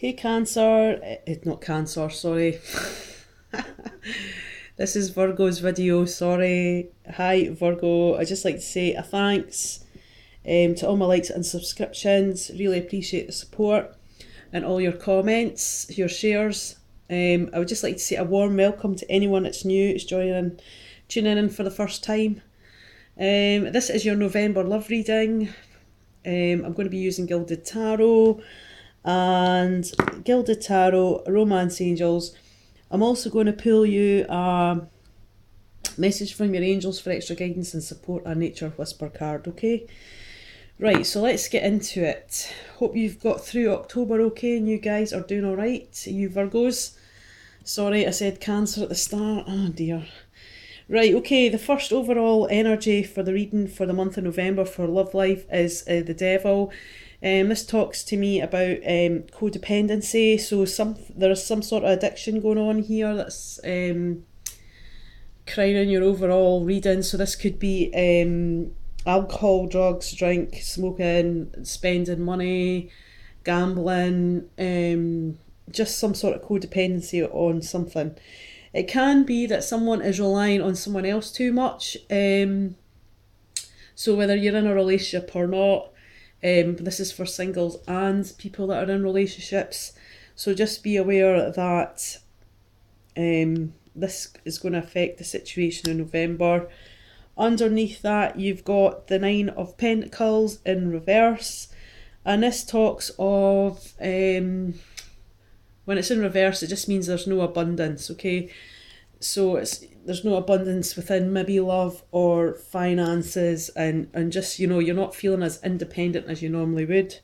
Hey Cancer, not Cancer, sorry. This is Virgo's video, sorry. Hi Virgo, I just like to say a thanks to all my likes and subscriptions. Really appreciate the support and all your comments, your shares. I would just like to say a warm welcome to anyone that's new, is tuning in for the first time. This is your November love reading. I'm going to be using Gilded Tarot and Gilded Tarot, Romance Angels. I'm also going to pull you a message from your angels for extra guidance and support, a Nature Whisper card, okay? Right, so let's get into it. Hope you've got through October okay and you guys are doing alright, you Virgos. Sorry, I said Cancer at the start, oh dear. Right, okay, the first overall energy for the reading for the month of November for love life is the Devil. This talks to me about codependency, so there's some sort of addiction going on here that's crowning your overall reading. So this could be alcohol, drugs, drink, smoking, spending money, gambling, just some sort of codependency on something. It can be that someone is relying on someone else too much. So whether you're in a relationship or not, this is for singles and people that are in relationships. So just be aware that this is going to affect the situation in November. Underneath that, you've got the Nine of Pentacles in reverse. And this talks of... when it's in reverse, it just means there's no abundance, okay? So there's no abundance within maybe love or finances, and just, you know, you're not feeling as independent as you normally would.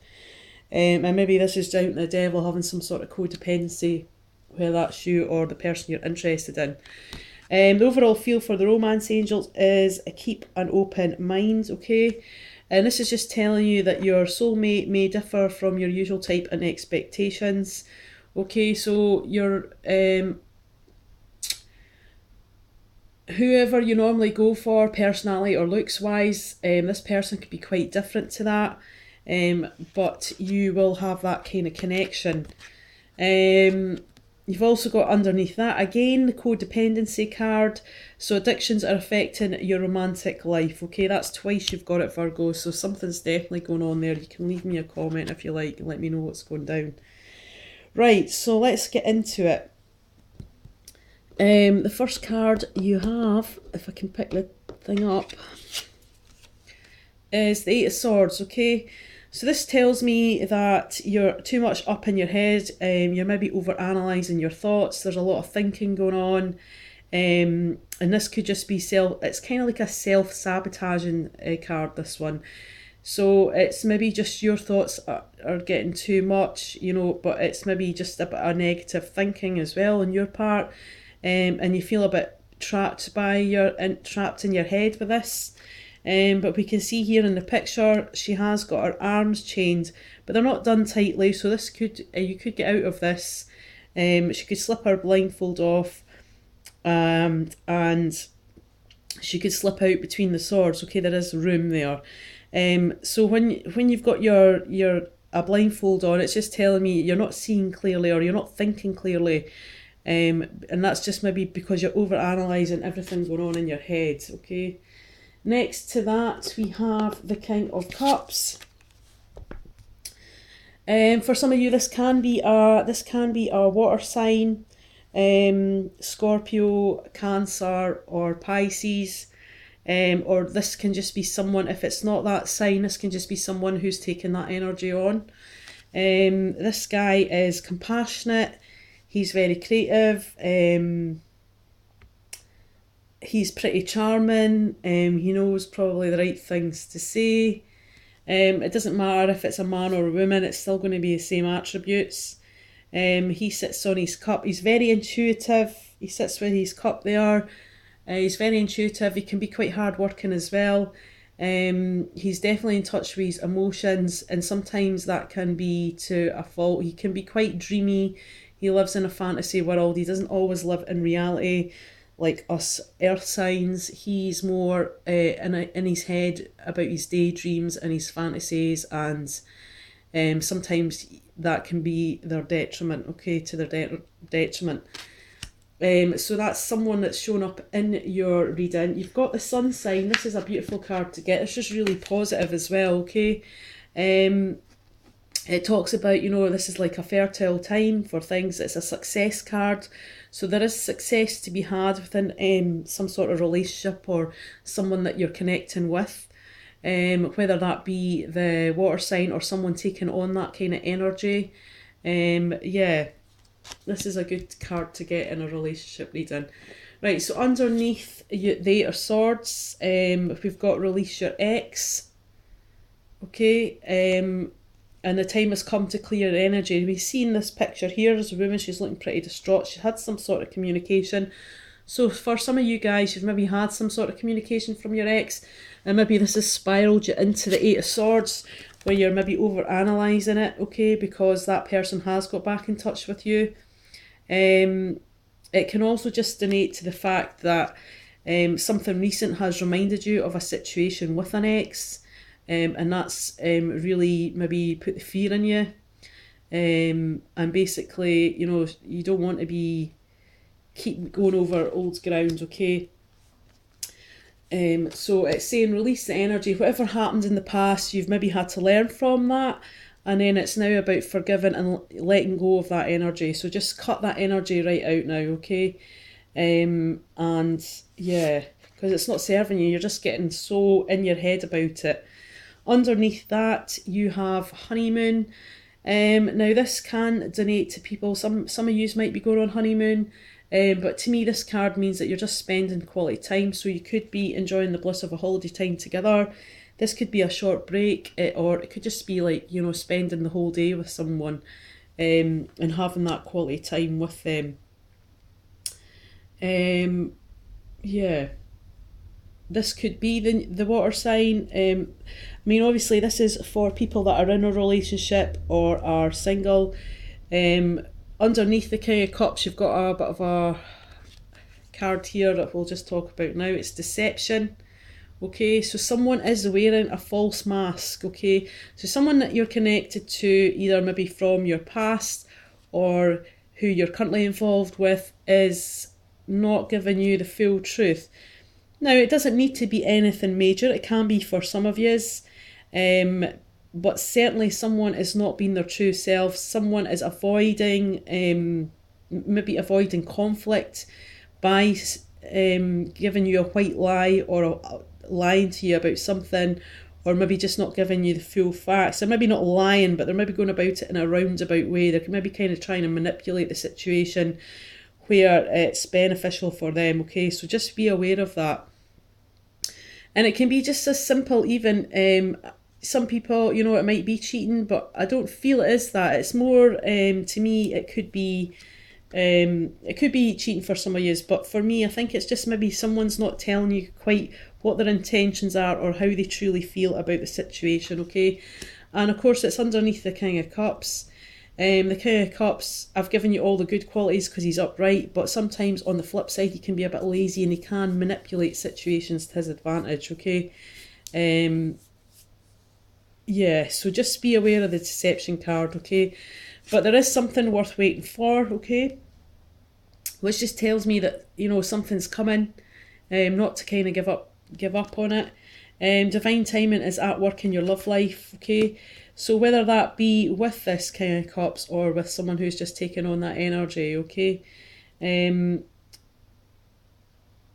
And maybe this is down to the Devil having some sort of codependency, whether that's you or the person you're interested in. The overall feel for the Romance Angels is keep an open mind, okay? And this is just telling you that your soulmate may differ from your usual type and expectations. Okay, so you're whoever you normally go for, personality or looks wise, this person could be quite different to that, but you will have that kind of connection. You've also got underneath that again the codependency card. So addictions are affecting your romantic life. Okay, that's twice you've got it, Virgo, so something's definitely going on there. You can leave me a comment if you like and let me know what's going down. Right, so let's get into it. The first card you have, if I can pick the thing up, is the Eight of Swords, okay? So this tells me that you're too much up in your head, you're maybe over-analysing your thoughts, there's a lot of thinking going on, and this could just be it's kind of like a self-sabotaging card, this one. So it's maybe just your thoughts are getting too much, you know, but it's maybe just a bit of negative thinking as well on your part, and you feel a bit trapped in your head with this. But we can see here in the picture she has got her arms chained, but they're not done tightly. So this could you could get out of this. She could slip her blindfold off, and she could slip out between the swords. Okay, there is room there. So when you've got your a blindfold on, it's just telling me you're not seeing clearly or you're not thinking clearly, and that's just maybe because you're over analysing everything going on in your head. Okay, next to that we have the King of Cups. For some of you, this can be a water sign, Scorpio, Cancer, or Pisces. Or this can just be someone, if it's not that sign, this can just be someone who's taken that energy on. This guy is compassionate, he's very creative, he's pretty charming, he knows probably the right things to say. It doesn't matter if it's a man or a woman, it's still going to be the same attributes. He sits on his cup, he's very intuitive, he sits with his cup there. He's very intuitive, he can be quite hardworking as well. He's definitely in touch with his emotions, and sometimes that can be to a fault. He can be quite dreamy, he lives in a fantasy world, he doesn't always live in reality like us earth signs. He's more in his head about his daydreams and his fantasies, and Sometimes that can be their detriment, okay, to their detriment. So that's someone that's shown up in your reading. You've got the sun sign. This is a beautiful card to get. It's just really positive as well, okay? It talks about, this is like a fertile time for things. It's a success card. So there is success to be had within some sort of relationship or someone that you're connecting with. Whether that be the water sign or someone taking on that kind of energy. Yeah, this is a good card to get in a relationship reading. Right, so underneath the Eight of Swords, we've got release your ex. Okay, and the time has come to clear energy. We've seen this picture here as a woman. She's looking pretty distraught. She had some sort of communication. So for some of you guys, you've maybe had some sort of communication from your ex, and maybe this has spiraled you into the Eight of Swords, where you're maybe over-analysing it, okay, because that person has got back in touch with you. It can also just denote to the fact that something recent has reminded you of a situation with an ex, and that's really maybe put the fear in you. And basically, you don't want to keep going over old ground, okay? So it's saying release the energy. Whatever happened in the past, you've maybe had to learn from that, and then it's now about forgiving and letting go of that energy. So just cut that energy right out now, okay? And yeah, because it's not serving you. You're just getting so in your head about it. Underneath that, you have honeymoon. Now this can denote to people. Some of you might be going on honeymoon. But to me, this card means that you're just spending quality time. So you could be enjoying the bliss of a holiday time together. This could be a short break, or it could just be like, spending the whole day with someone, and having that quality time with them. Yeah. This could be the water sign. I mean, obviously, this is for people that are in a relationship or are single. Underneath the King of Cups, you've got a bit of a card here that we'll just talk about now. It's deception. Okay, so someone is wearing a false mask. Okay, so someone that you're connected to, either maybe from your past or who you're currently involved with, is not giving you the full truth. Now, it doesn't need to be anything major. It can be for some of yous. But certainly someone is not being their true self. Someone is avoiding, maybe avoiding conflict by giving you a white lie or lying to you about something, or maybe just not giving you the full facts. They're maybe not lying, but they're maybe going about it in a roundabout way. They're maybe kind of trying to manipulate the situation where it's beneficial for them, okay? So just be aware of that. And it can be just as simple, even some people, it might be cheating, but I don't feel it is that. It's more, to me, it could be cheating for some of you, but for me, I think it's just maybe someone's not telling you quite what their intentions are or how they truly feel about the situation, okay? And of course, it's underneath the King of Cups. The King of Cups, I've given you all the good qualities because he's upright, but sometimes on the flip side, he can be a bit lazy and he can manipulate situations to his advantage, okay? Yeah, so just be aware of the deception card, okay? But there is something worth waiting for, okay? Which just tells me that, something's coming, not to kind of give up on it. Divine timing is at work in your love life, okay? So whether that be with this King of Cups or with someone who's just taken on that energy, okay? I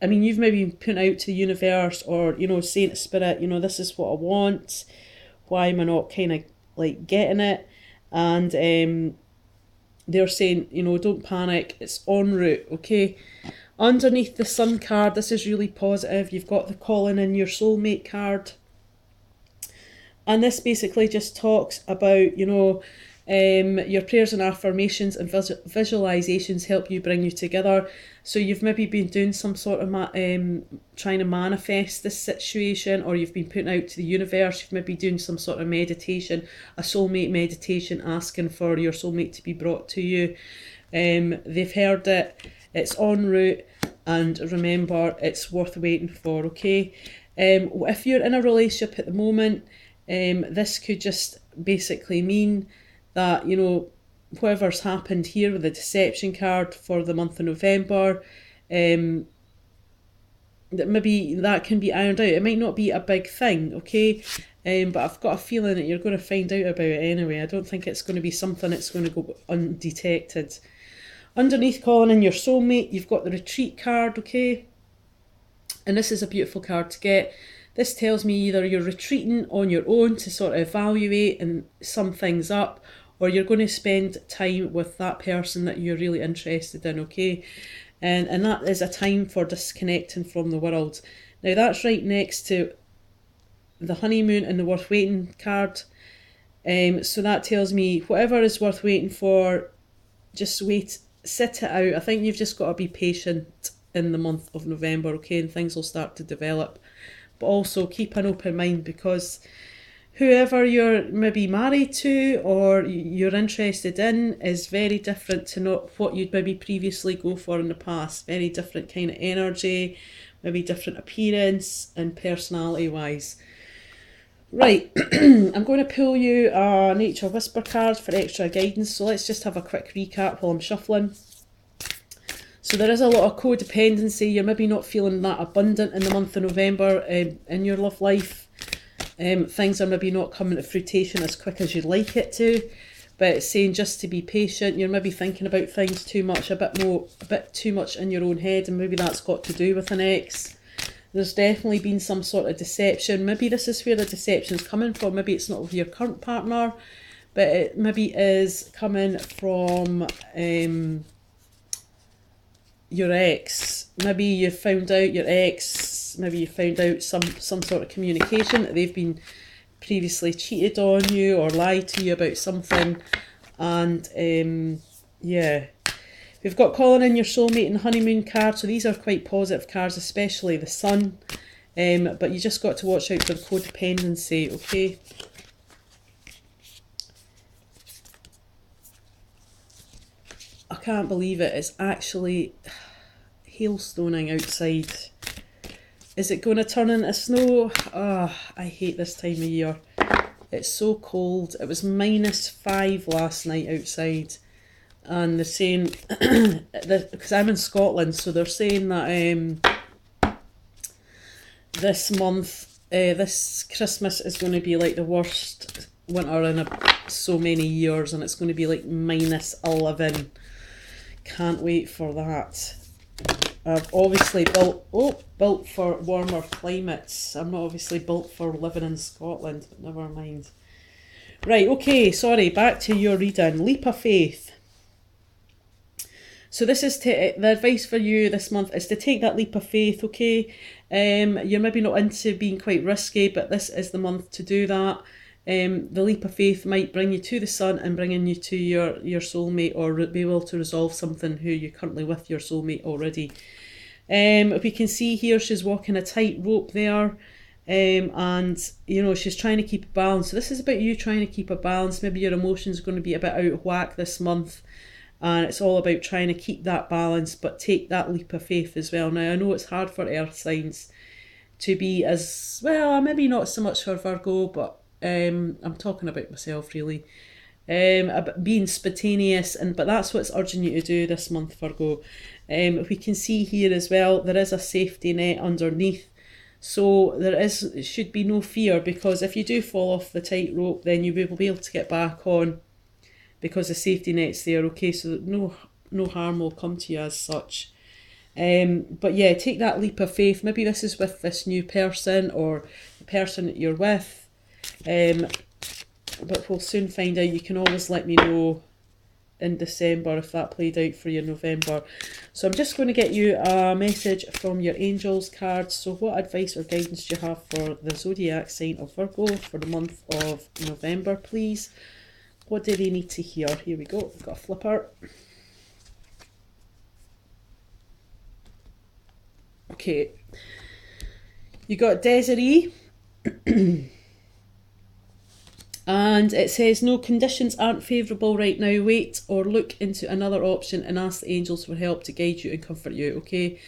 mean, you've maybe been putting out to the universe or, saying to Spirit, this is what I want. Why am I not kind of like getting it? And they're saying, don't panic, it's en route, okay? Underneath the Sun card, this is really positive. You've got the calling in your soulmate card. And this basically just talks about, your prayers and affirmations and visualizations help you bring you together. So you've maybe been doing some sort of trying to manifest this situation, or you've been putting out to the universe. You've maybe doing some sort of meditation, a soulmate meditation, asking for your soulmate to be brought to you. They've heard it. It's en route, and remember, it's worth waiting for. Okay. If you're in a relationship at the moment, this could just basically mean that, you know, whatever's happened here with the deception card for the month of November, that maybe that can be ironed out. It might not be a big thing, okay? But I've got a feeling that you're going to find out about it anyway. I don't think it's going to be something that's going to go undetected. Underneath calling in your soulmate, you've got the retreat card, okay? And this is a beautiful card to get. This tells me either you're retreating on your own to sort of evaluate and sum things up, or you're going to spend time with that person that you're really interested in, okay? And that is a time for disconnecting from the world. Now that's right next to the honeymoon and the worth waiting card. So that tells me whatever is worth waiting for, just wait, sit it out. I think you've just got to be patient in the month of November, okay, and things will start to develop. But also keep an open mind, because whoever you're maybe married to or you're interested in is very different to not what you'd maybe previously go for in the past. Very different kind of energy, maybe different appearance and personality wise. Right, I'm going to pull you a Nature Whisper card for extra guidance. So let's just have a quick recap while I'm shuffling. So there is a lot of codependency. You're maybe not feeling that abundant in the month of November in your love life. Things are maybe not coming to fruition as quick as you'd like it to. But it's saying just to be patient. You're maybe thinking about things too much, a bit too much in your own head, and maybe that's got to do with an ex. There's definitely been some sort of deception. Maybe this is where the deception's coming from. Maybe it's not with your current partner, but it maybe is coming from your ex. Maybe you found out your ex, maybe you found out some sort of communication that they've been previously cheated on you or lied to you about something. And yeah. We've got calling in your soulmate and honeymoon card. So these are quite positive cards, especially the sun. But you just got to watch out for the codependency, okay? I can't believe it. It's actually hailstoning outside. Is it going to turn into snow? Ah, I hate this time of year. It's so cold. It was -5 last night outside. And they're saying, because I'm in Scotland, so they're saying that this month, this Christmas is going to be like the worst winter in so many years, and it's going to be like -11. Can't wait for that. I've obviously built for warmer climates. I'm not obviously built for living in Scotland, but never mind. Right, okay, sorry, back to your reading. Leap of faith. So this is the advice for you this month is to take that leap of faith, okay? You're maybe not into being quite risky, but this is the month to do that. The leap of faith might bring you to the sun and bringing you to your soulmate, or be able to resolve something who you're currently with your soulmate already. We can see here she's walking a tightrope there. And you know, she's trying to keep a balance. So this is about you trying to keep a balance. Maybe your emotions are going to be a bit out of whack this month. And it's all about trying to keep that balance, but take that leap of faith as well. Now, I know it's hard for earth signs to be as, well, maybe not so much for Virgo, but I'm talking about myself really. About being spontaneous, but that's what's urging you to do this month, Virgo. We can see here as well, there is a safety net underneath. So should be no fear, because if you do fall off the tightrope, then you will be able to get back on, because the safety net's there, okay, so no harm will come to you as such. But yeah, take that leap of faith. Maybe this is with this new person or the person that you're with, but we'll soon find out. You can always let me know in December if that played out for you in November. So I'm just going to get you a message from your angels card. So what advice or guidance do you have for the zodiac sign of Virgo for the month of November, please? What do they need to hear? Here we go. We've got a flipper. Okay. You got Desiree. And it says, no, conditions aren't favourable right now. Wait or look into another option and ask the angels for help to guide you and comfort you, okay?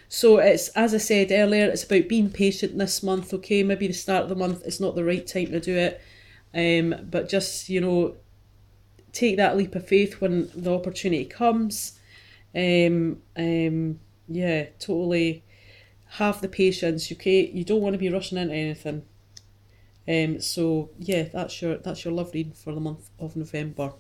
So it's, as I said earlier, it's about being patient this month, okay? Maybe the start of the month is not the right time to do it. But just, take that leap of faith when the opportunity comes. Yeah, totally have the patience. Okay, you don't want to be rushing into anything. So yeah, that's your love reading for the month of November.